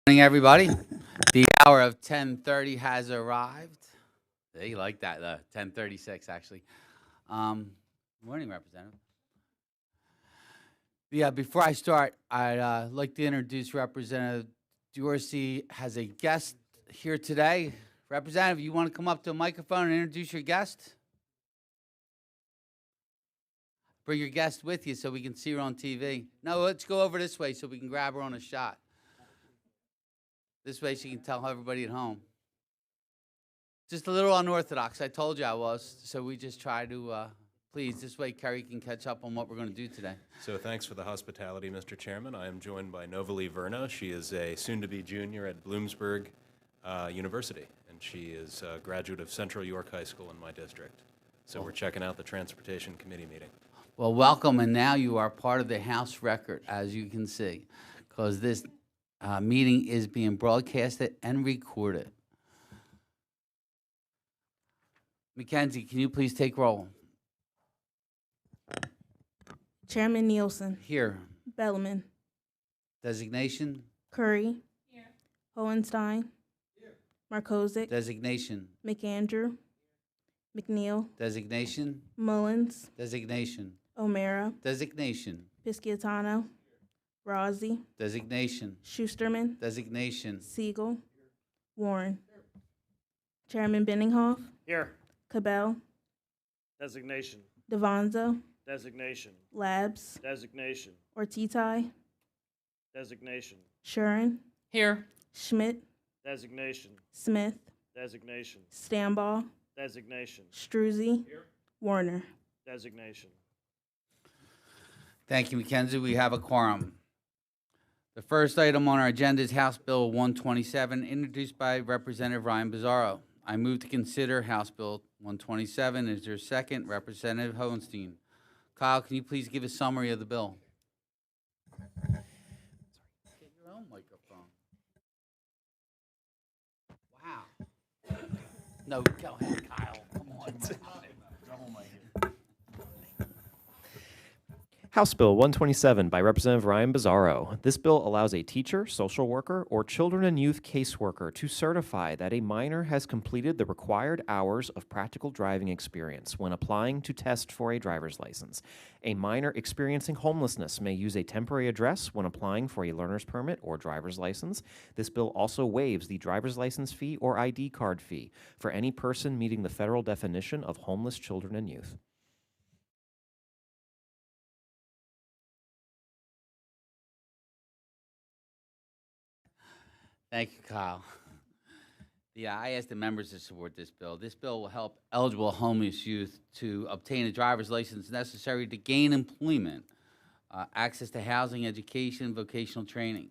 Morning, everybody. The hour of 10:30 has arrived. They like that, 10:36 actually. Morning, Representative. Yeah, before I start, I'd like to introduce Representative Dorsey has a guest here today. Representative, you want to come up to a microphone and introduce your guest? Bring your guest with you so we can see her on TV. No, let's go over this way so we can grab her on a shot. This way she can tell everybody at home. Just a little unorthodox. I told you I was. So we just try to, please, this way Kerry can catch up on what we're going to do today. So thanks for the hospitality, Mr. Chairman. I am joined by Novalee Verna. She is a soon-to-be junior at Bloomsburg University, and she is a graduate of Central York High School in my district. So we're checking out the Transportation Committee meeting. Well, welcome, and now you are part of the House record, as you can see, because this meeting is being broadcasted and recorded. Mackenzie, can you please take roll? Chairman Nielsen, Here. Bellman, Designation? Curry, Hohenstein, Markozic, Designation. McAndrew, McNeil, Designation. Mullins, Designation. O'Mara, Designation. Pisciatano, Rossi, Designation. Schusterman, Designation. Siegel, Warren. Chairman Benninghoff, Here. Cabell, Designation. Devanzo, Designation. Labs, Designation. Ortitai, Designation. Shuren, Here. Schmidt, Designation. Smith, Designation. Stambaugh, Designation. Struzzi, Warner. Designation. Thank you, Mackenzie. We have a quorum. The first item on our agenda is House Bill 127, introduced by Representative Ryan Bizzarro. I move to consider House Bill 127. Is there a second? Representative Hohenstein. Kyle, can you please give a summary of the bill? Get your own microphone. Wow. No, go ahead, Kyle. Come on. House Bill 127 by Representative Ryan Bizzarro. This bill allows a teacher, social worker, or children and youth caseworker to certify that a minor has completed the required hours of practical driving experience when applying to test for a driver's license. A minor experiencing homelessness may use a temporary address when applying for a learner's permit or driver's license. This bill also waives the driver's license fee or ID card fee for any person meeting the federal definition of homeless children and youth. Thank you, Kyle. Yeah, I asked the members to support this bill. This bill will help eligible homeless youth to obtain a driver's license necessary to gain employment, access to housing, education, vocational training.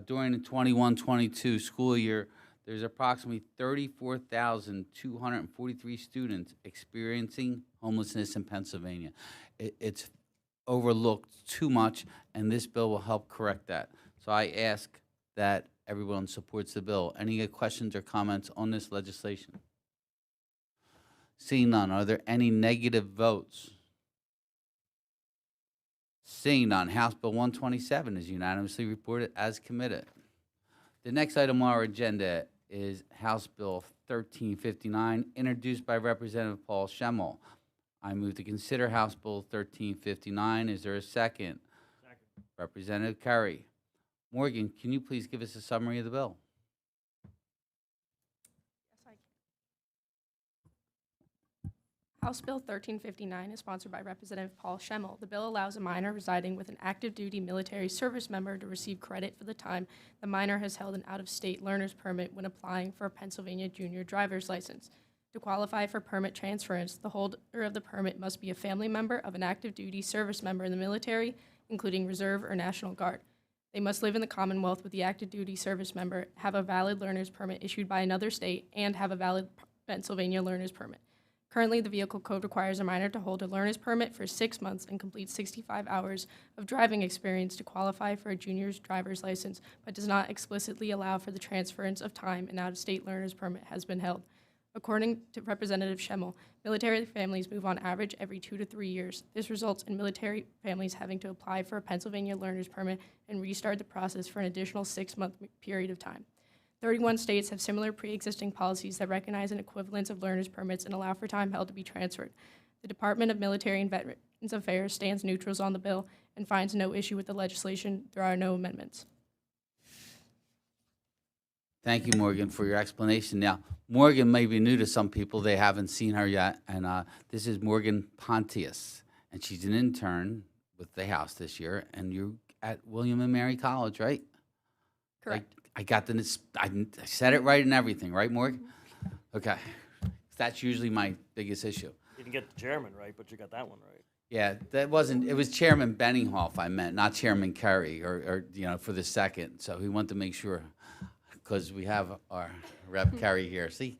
During the 21-22 school year, there's approximately 34,243 students experiencing homelessness in Pennsylvania. It's overlooked too much, and this bill will help correct that. So I ask that everyone supports the bill. Any questions or comments on this legislation? Seeing none, are there any negative votes? Seeing none, House Bill 127 is unanimously reported as committed. The next item on our agenda is House Bill 1359, introduced by Representative Paul Schemmel. I move to consider House Bill 1359. Is there a second? Second. Representative Curry. Morgan, can you please give us a summary of the bill? Yes, I can. House Bill 1359 is sponsored by Representative Paul Schemmel. The bill allows a minor residing with an active duty military service member to receive credit for the time the minor has held an out-of-state learner's permit when applying for a Pennsylvania junior driver's license. To qualify for permit transference, the holder of the permit must be a family member of an active duty service member in the military, including Reserve or National Guard. They must live in the Commonwealth with the active duty service member, have a valid learner's permit issued by another state, and have a valid Pennsylvania learner's permit. Currently, the vehicle code requires a minor to hold a learner's permit for 6 months and complete 65 hours of driving experience to qualify for a junior's driver's license, but does not explicitly allow for the transference of time an out-of-state learner's permit has been held. According to Representative Schemmel, military families move on average every 2 to 3 years. This results in military families having to apply for a Pennsylvania learner's permit and restart the process for an additional 6-month period of time. 31 states have similar pre-existing policies that recognize an equivalence of learner's permits and allow for time held to be transferred. The Department of Military and Veterans Affairs stands neutral on the bill and finds no issue with the legislation. There are no amendments. Thank you, Morgan, for your explanation. Now, Morgan may be new to some people. They haven't seen her yet. And this is Morgan Pontius. And she's an intern with the House this year. And you're at William and Mary College, right? Correct. I got I said it right and everything, right, Morgan? Okay. That's usually my biggest issue. You didn't get the chairman right, but you got that one right. Yeah, that wasn't, it was Chairman Benninghoff I meant, not Chairman Kerry, or for the second. So he wanted to make sure, because we have our Rep. Kerry here. See,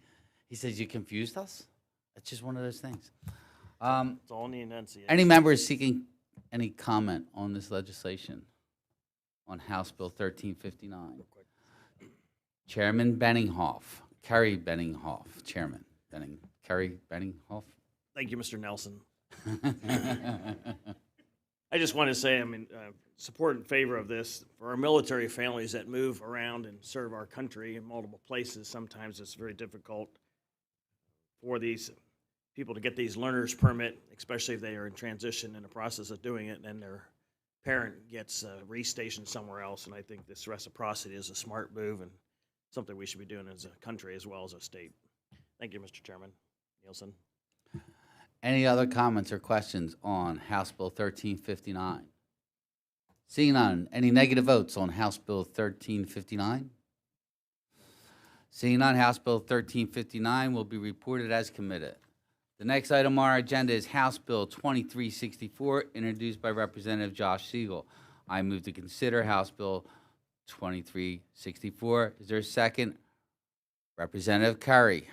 he says, you confused us? It's just one of those things. It's all in the enunciation. Any members seeking any comment on this legislation, on House Bill 1359? Chairman Benninghoff, Kerry Benninghoff, Chairman Kerry Benninghoff. Thank you, Mr. Nelson. I just want to say, support in favor of this. For our military families that move around and serve our country in multiple places, sometimes it's very difficult for these people to get these learner's permit, especially if they are in transition in the process of doing it, and then their parent gets restationed somewhere else. And I think this reciprocity is a smart move and something we should be doing as a country as well as a state. Thank you, Mr. Chairman. Nielsen. Any other comments or questions on House Bill 1359? Seeing none, any negative votes on House Bill 1359? Seeing none, House Bill 1359 will be reported as committed. The next item on our agenda is House Bill 2364, introduced by Representative Josh Siegel. I move to consider House Bill 2364. Is there a second? Representative Curry.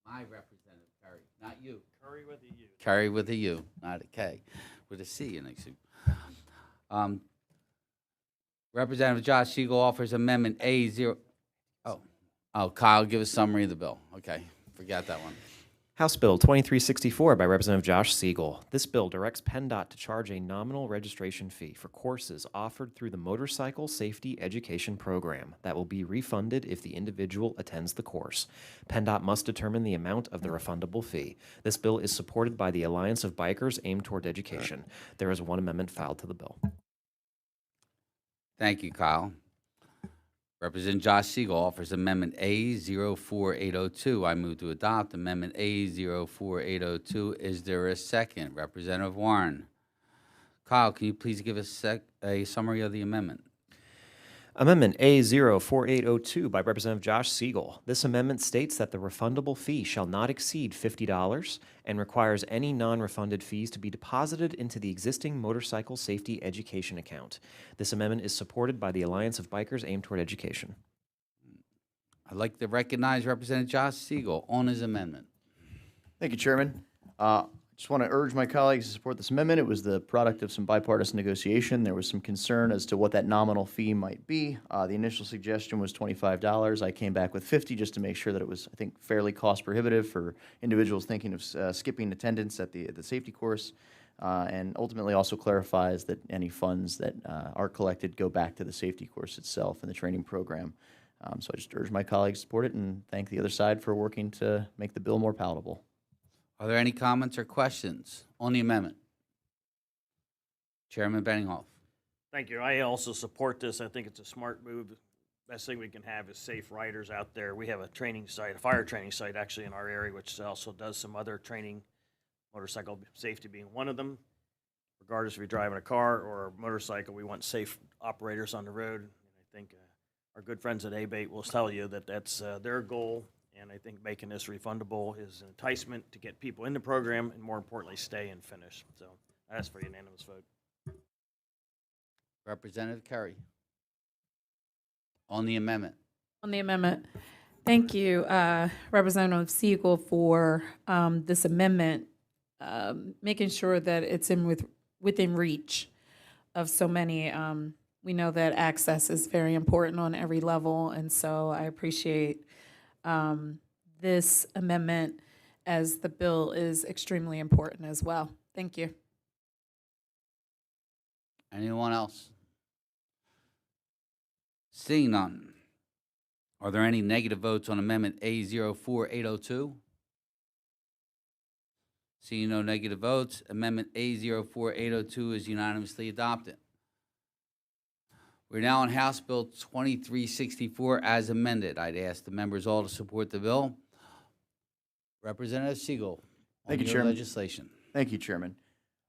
My Representative Curry, not you. Curry with a U. Curry with a U, not a K, with a C in it. Representative Josh Siegel offers Amendment A0. Oh, Kyle, give a summary of the bill. Okay, forgot that one. House Bill 2364 by Representative Josh Siegel. This bill directs PennDOT to charge a nominal registration fee for courses offered through the Motorcycle Safety Education Program that will be refunded if the individual attends the course. PennDOT must determine the amount of the refundable fee. This bill is supported by the Alliance of Bikers Aimed Toward Education. There is one amendment filed to the bill. Thank you, Kyle. Representative Josh Siegel offers Amendment A04802. I move to adopt Amendment A04802. Is there a second? Representative Warren. Kyle, can you please give us a summary of the amendment? Amendment A04802 by Representative Josh Siegel. This amendment states that the refundable fee shall not exceed $50 and requires any non-refunded fees to be deposited into the existing motorcycle safety education account. This amendment is supported by the Alliance of Bikers Aimed Toward Education. I'd like to recognize Representative Josh Siegel on his amendment. Thank you, Chairman. Just want to urge my colleagues to support this amendment. It was the product of some bipartisan negotiation. There was some concern as to what that nominal fee might be. The initial suggestion was $25. I came back with $50 just to make sure that it was, I think, fairly cost prohibitive for individuals thinking of skipping attendance at the safety course, and ultimately also clarifies that any funds that are collected go back to the safety course itself and the training program. So I just urge my colleagues to support it and thank the other side for working to make the bill more palatable. Are there any comments or questions on the amendment? Chairman Benninghoff. Thank you. I also support this. I think it's a smart move. Best thing we can have is safe riders out there. We have a training site, a fire training site actually in our area, which also does some other training, motorcycle safety being one of them. Regardless if you're driving a car or a motorcycle, we want safe operators on the road. And I think our good friends at ABATE will tell you that that's their goal. And I think making this refundable is an enticement to get people in the program and, more importantly, stay and finish. So I ask for a unanimous vote. Representative Curry. On the amendment. On the amendment, thank you, Representative Siegel, for this amendment, making sure that it's within reach of so many We know that access is very important on every level, and so I appreciate this amendment as the bill is extremely important as well. Thank you. Anyone else? Seeing none. Are there any negative votes on Amendment A04802? Seeing no negative votes, Amendment A04802 is unanimously adopted. We're now on House Bill 2364 as amended. I'd ask the members all to support the bill. Representative Siegel. Thank you, on your Chairman. legislation. Thank you, Chairman.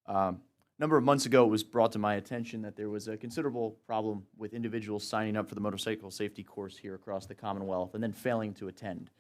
A number of months ago, it was brought to my attention that there was a considerable problem with individuals signing up for the motorcycle safety course here across the Commonwealth and then failing to attend,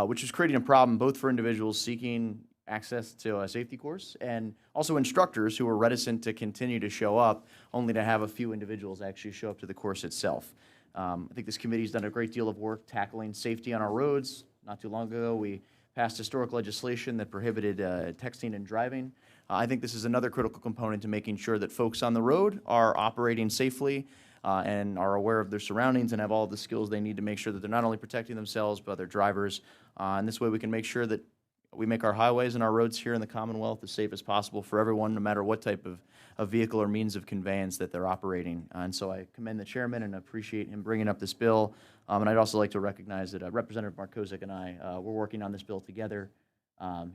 which is creating a problem both for individuals seeking access to a safety course and also instructors who are reticent to continue to show up, only to have a few individuals actually show up to the course itself. I think this committee's done a great deal of work tackling safety on our roads. Not too long ago, we passed historic legislation that prohibited texting and driving. I think this is another critical component to making sure that folks on the road are operating safely and are aware of their surroundings and have all the skills they need to make sure that they're not only protecting themselves but their drivers. And this way we can make sure that we make our highways and our roads here in the Commonwealth as safe as possible for everyone, no matter what type of vehicle or means of conveyance that they're operating. And so I commend the chairman and appreciate him bringing up this bill. And I'd also like to recognize that Representative Markozik and I, we're working on this bill together.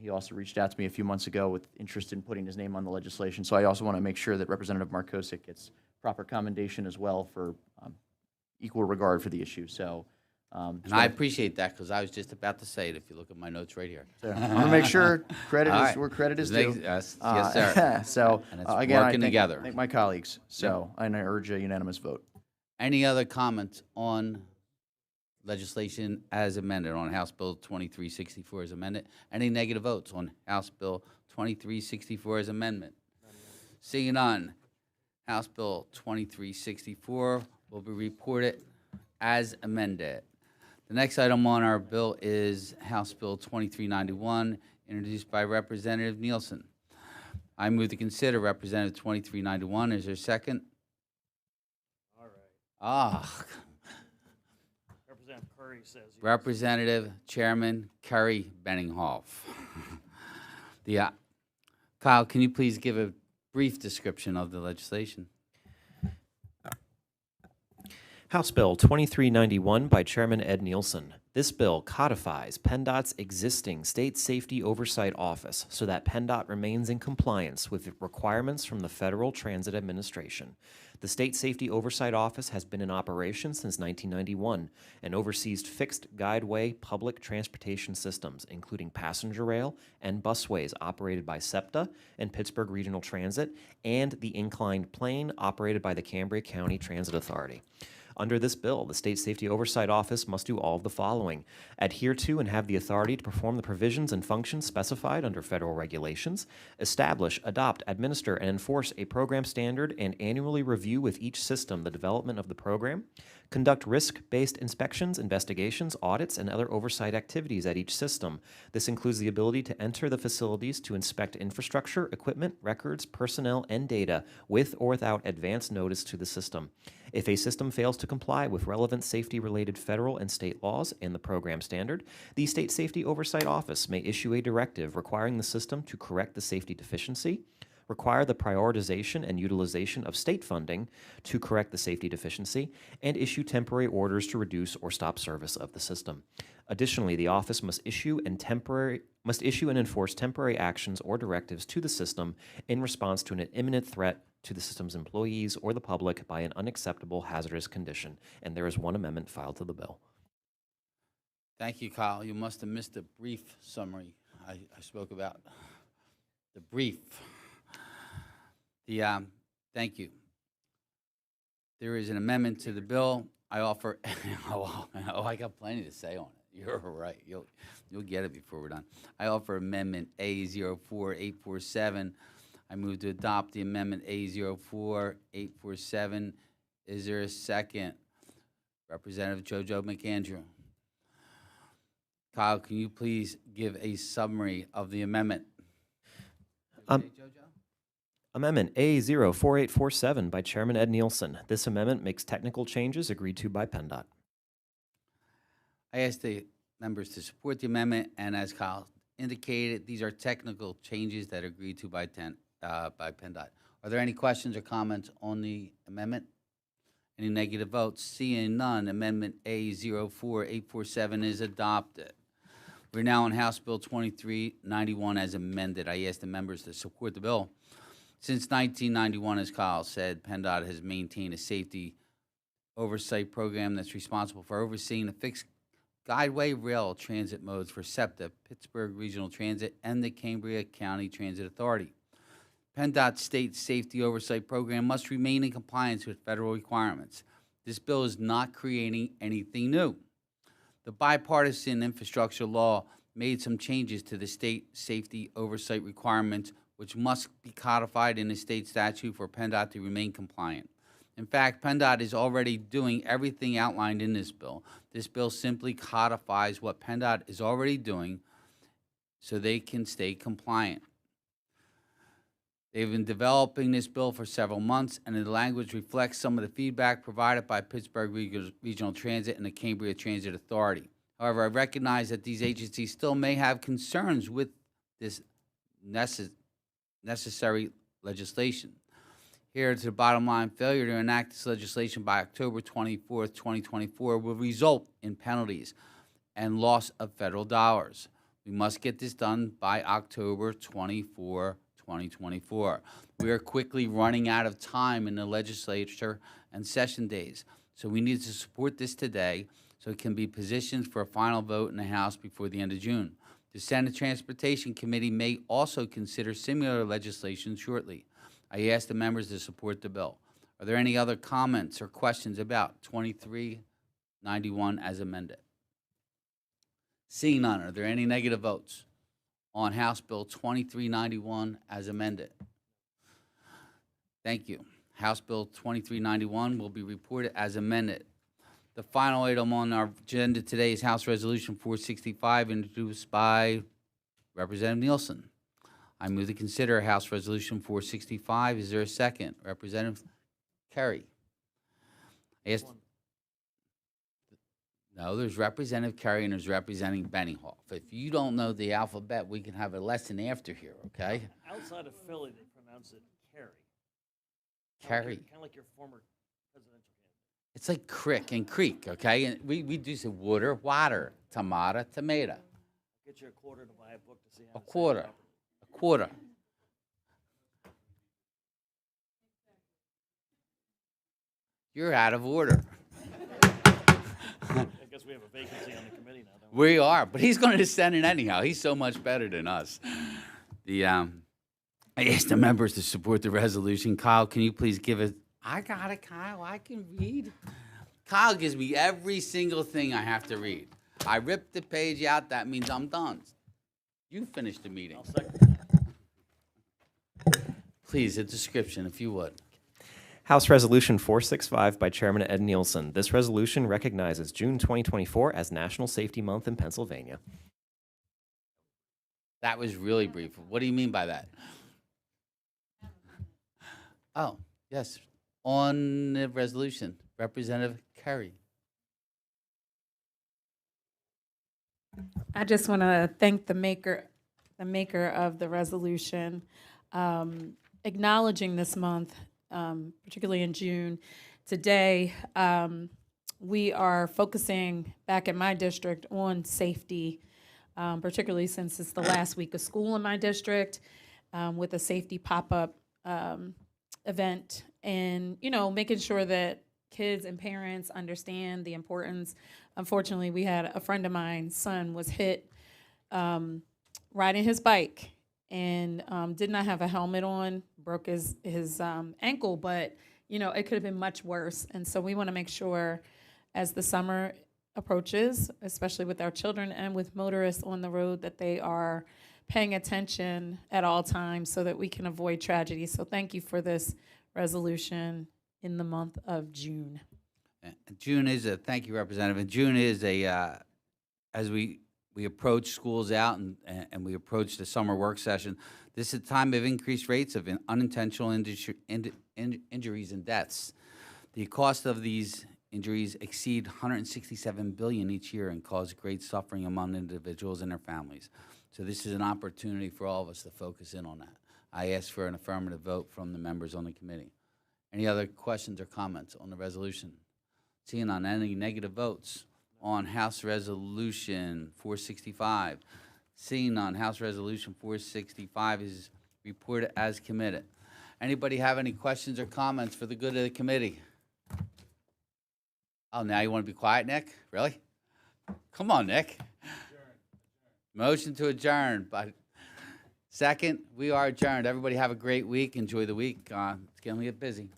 He also reached out to me a few months ago with interest in putting his name on the legislation. So I also want to make sure that Representative Markozik gets proper commendation as well for equal regard for the issue. So. And I appreciate that because I was just about to say it if you look at my notes right here. I want to make sure credit All is right. where credit is Yes, due. yes, sir. So And it's again, I working together. thank my colleagues. So and I urge a unanimous vote. Any other comments on legislation as amended, on House Bill 2364 as amended? Any negative votes on House Bill 2364 as amendment? Seeing none, House Bill 2364 will be reported as amended. The next item on our bill is House Bill 2391, introduced by Representative Nielsen. I move to consider Representative 2391. Is there a second? All right. Ah, Representative Curry says. yes. Representative Chairman Kerry Benninghoff. Kyle, can you please give a brief description of the legislation? House Bill 2391 by Chairman Ed Nielsen. This bill codifies PennDOT's existing State Safety Oversight Office so that PennDOT remains in compliance with the requirements from the Federal Transit Administration. The State Safety Oversight Office has been in operation since 1991 and oversees fixed guideway public transportation systems, including passenger rail and busways operated by SEPTA and Pittsburgh Regional Transit, and the inclined plane operated by the Cambria County Transit Authority. Under this bill, the State Safety Oversight Office must do all of the following: adhere to and have the authority to perform the provisions and functions specified under federal regulations, establish, adopt, administer, and enforce a program standard, and annually review with each system the development of the program, conduct risk-based inspections, investigations, audits, and other oversight activities at each system. This includes the ability to enter the facilities to inspect infrastructure, equipment, records, personnel, and data with or without advance notice to the system. If a system fails to comply with relevant safety-related federal and state laws and the program standard, the State Safety Oversight Office may issue a directive requiring the system to correct the safety deficiency, require the prioritization and utilization of state funding to correct the safety deficiency, and issue temporary orders to reduce or stop service of the system. Additionally, the office must issue and enforce temporary actions or directives to the system in response to an imminent threat to the system's employees or the public by an unacceptable hazardous condition. And there is one amendment filed to the bill. Thank you, Kyle. You must have missed a brief summary. I spoke about the brief. Thank you. There is an amendment to the bill. I offer, I got plenty to say on it. You're right. You'll get it before we're done. I offer amendment A04847. I move to adopt the amendment A04847. Is there a second? Representative Jojo McAndrew. Kyle, can you please give a summary of the amendment? Okay, Jojo? Amendment A04847 by Chairman Ed Nielsen. This amendment makes technical changes agreed to by PennDOT. I ask the members to support the amendment, and as Kyle indicated, these are technical changes that are agreed to by PennDOT. Are there any questions or comments on the amendment? Any negative votes? Seeing none, Amendment A04847 is adopted. We're now on House Bill 2391 as amended. I ask the members to support the bill. Since 1991, as Kyle said, PennDOT has maintained a safety oversight program that's responsible for overseeing the fixed guideway rail transit modes for SEPTA, Pittsburgh Regional Transit, and the Cambria County Transit Authority. PennDOT's state safety oversight program must remain in compliance with federal requirements. This bill is not creating anything new. The bipartisan infrastructure law made some changes to the state safety oversight requirements, which must be codified in the state statute for PennDOT to remain compliant. In fact, PennDOT is already doing everything outlined in this bill. This bill simply codifies what PennDOT is already doing so they can stay compliant. They've been developing this bill for several months, and the language reflects some of the feedback provided by Pittsburgh Regional Transit and the Cambria Transit Authority. However, I recognize that these agencies still may have concerns with this necessary legislation. Here, to the bottom line, failure to enact this legislation by October 24th, 2024 will result in penalties and loss of federal dollars. We must get this done by October 24, 2024. We are quickly running out of time in the legislature and session days, so we need to support this today so it can be positioned for a final vote in the House before the end of June. The Senate Transportation Committee may also consider similar legislation shortly. I ask the members to support the bill. Are there any other comments or questions about 2391 as amended? Seeing none, are there any negative votes on House Bill 2391 as amended? Thank you. House Bill 2391 will be reported as amended. The final item on our agenda today is House Resolution 465, introduced by Representative Nielsen. I move to consider House Resolution 465. Is there a second? Representative Kerry. No, there's Representative Kerry and there's Representative Benninghoff. If you don't know the alphabet, we can have a lesson after here, okay? Outside of Philly, they pronounce it Kerry. Kerry. Kind of like your former presidential candidate. It's like crick and creek, okay? And we do say water, tomato, tomato. Get you a quarter to buy a book to see how A to say it quarter. properly. A quarter. You're out of order. I guess we have a vacancy on the committee now, don't we? We are, but he's going to send it anyhow. He's so much better than us. I asked the members to support the resolution. Kyle, can you please give it? I got it, Kyle. I can read. Kyle gives me every single thing I have to read. I rip the page out. That means I'm done. You finish the meeting. I'll second that. Please, a description, if you would. House Resolution 465 by Chairman Ed Nielsen. This resolution recognizes June 2024 as National Safety Month in Pennsylvania. That was really brief. What do you mean by that? Oh, yes. On the resolution, Representative Kerry. I just want to thank the maker of the resolution, acknowledging this month, particularly in June. Today, we are focusing back in my district on safety, particularly since it's the last week of school in my district, with a safety pop-up event, and making sure that kids and parents understand the importance. Unfortunately, we had a friend of mine's son was hit riding his bike and did not have a helmet on, broke his ankle, but it could have been much worse. And so we want to make sure as the summer approaches, especially with our children and with motorists on the road, that they are paying attention at all times so that we can avoid tragedy. So thank you for this resolution in the month of June. June is thank you, Representative. And June is as we we approach schools out and we approach the summer work session, this is a time of increased rates of unintentional injuries and deaths. The cost of these injuries exceed $167 billion each year and cause great suffering among individuals and their families. So this is an opportunity for all of us to focus in on that. I ask for an affirmative vote from the members on the committee. Any other questions or comments on the resolution? Seeing none, any negative votes on House Resolution 465? Seeing none, House Resolution 465 is reported as committed. Anybody have any questions or comments for the good of the committee? Oh, now you want to be quiet, Nick? Really? Come on, Nick. Motion to adjourn. But second, we are adjourned. Everybody have a great week. Enjoy the week. It's going to get busy.